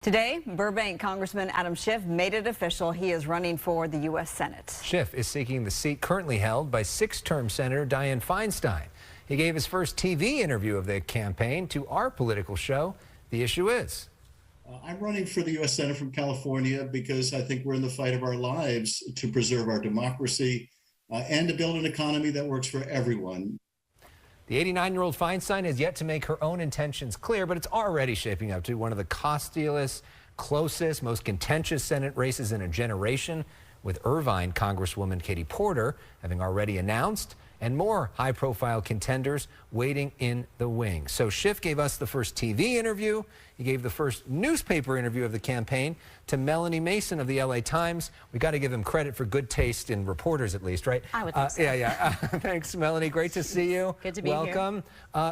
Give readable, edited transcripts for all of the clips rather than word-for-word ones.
Today, Burbank Congressman Adam Schiff made it official. He is running for the U.S. Senate. Schiff is seeking the seat currently held by six-term Senator Dianne Feinstein. He gave his first TV interview of the campaign to our political show. The issue is. I'm running for the U.S. Senate from California because I think we're in the fight of our lives to preserve our democracy and to build an economy that works for everyone. The 89-year-old Feinstein has yet to make her own intentions clear, but it's already shaping up to one of the costiest, closest, most contentious Senate races in a generation, with Irvine Congresswoman Katie Porter having already announced and more high-profile contenders waiting in the wings. So Schiff gave us the first TV interview. He gave the first newspaper interview of the campaign to Melanie Mason of the LA Times. We got to give him credit for good taste in reporters, at least, right? I would think so. Yeah. Thanks, Melanie. Great to see you. Good to be here. Welcome.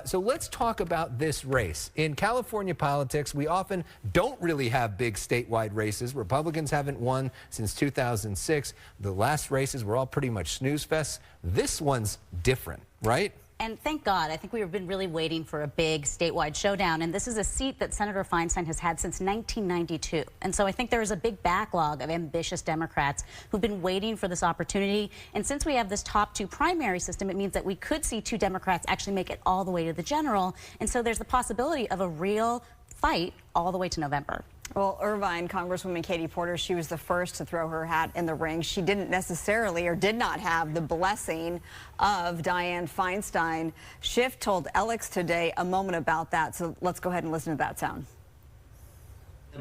So let's talk about this race. In California politics, we often don't really have big statewide races. Republicans haven't won since 2006. The last races were all pretty much snooze fests. This one's different, right? And thank God, I think we've been really waiting for a big statewide showdown. And this is a seat that Senator Feinstein has had since 1992. And so I think there is a big backlog of ambitious Democrats who've been waiting for this opportunity. And since we have this top two primary system, it means that we could see two Democrats actually make it all the way to the general. And so there's the possibility of a real fight all the way to November. Well, Irvine Congresswoman Katie Porter, she was the first to throw her hat in the ring. She didn't necessarily or did not have the blessing of Dianne Feinstein. Schiff told Alex today a moment about that, so let's go ahead and listen to that sound.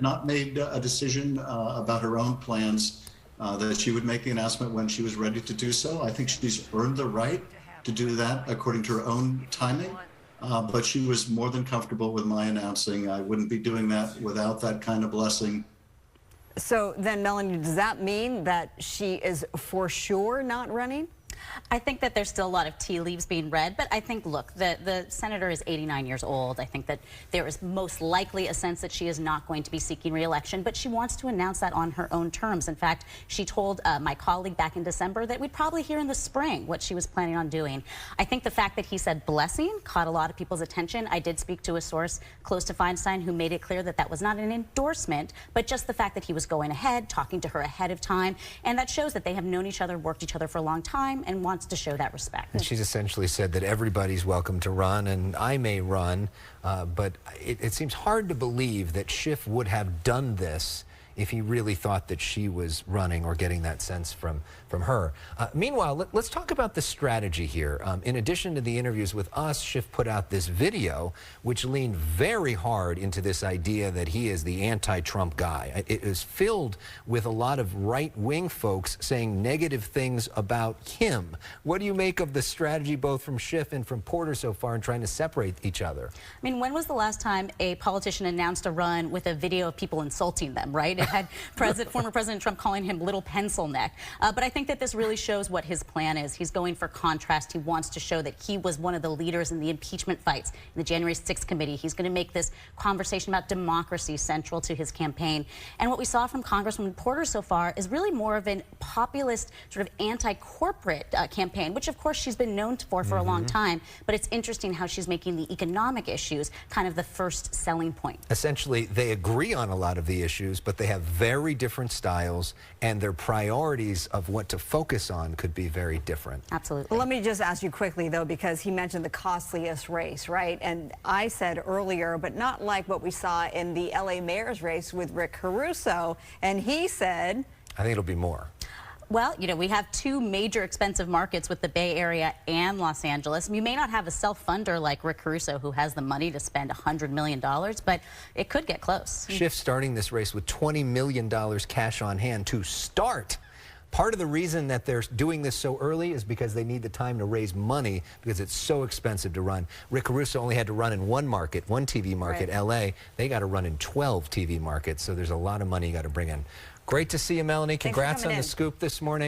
Not made a decision about her own plans, that she would make the announcement when she was ready to do so. I think she's earned the right to do that according to her own timing. But she was more than comfortable with my announcing. I wouldn't be doing that without that kind of blessing. So then, Melanie, does that mean that she is for sure not running? I think that there's still a lot of tea leaves being read, but I think, look, the senator is 89 years old. I think that there is most likely a sense that she is not going to be seeking re-election, but she wants to announce that on her own terms. In fact, she told my colleague back in December that we'd probably hear in the spring what she was planning on doing. I think the fact that he said blessing caught a lot of people's attention. I did speak to a source close to Feinstein who made it clear that that was not an endorsement, but just the fact that he was going ahead, talking to her ahead of time, and that shows that they have known each other, worked each other for a long time, and wants to show that respect. And she's essentially said that everybody's welcome to run, and I may run, but it seems hard to believe that Schiff would have done this if he really thought that she was running or getting that sense from her. Meanwhile, let's talk about the strategy here. In addition to the interviews with us, Schiff put out this video which leaned very hard into this idea that he is the anti-Trump guy. It is filled with a lot of right-wing folks saying negative things about him. What do you make of the strategy both from Schiff and from Porter so far in trying to separate each other? I mean, when was the last time a politician announced a run with a video of people insulting them, right? It had former President Trump calling him little pencil neck. But I think that this really shows what his plan is. He's going for contrast. He wants to show that he was one of the leaders in the impeachment fights in the January 6th committee. He's going to make this conversation about democracy central to his campaign. And what we saw from Congresswoman Porter so far is really more of a populist, sort of anti-corporate campaign, which of course she's been known for a long time. But it's interesting how she's making the economic issues kind of the first selling point. Essentially, they agree on a lot of the issues, but they have very different styles, and their priorities of what to focus on could be very different. Absolutely. Well, let me just ask you quickly, though, because he mentioned the costliest race, right? And I said earlier, but not like what we saw in the LA mayor's race with Rick Caruso, and he said, I think it'll be more. Well, you know, we have two major expensive markets with the Bay Area and Los Angeles. You may not have a self-funder like Rick Caruso who has the money to spend $100 million, but it could get close. Schiff starting this race with $20 million cash on hand to start. Part of the reason that they're doing this so early is because they need the time to raise money because it's so expensive to run. Rick Caruso only had to run in one market, one TV market, right. LA. They got to run in 12 TV markets, so there's a lot of money you got to bring in. Great to see you, Melanie. Congrats on the scoop this morning.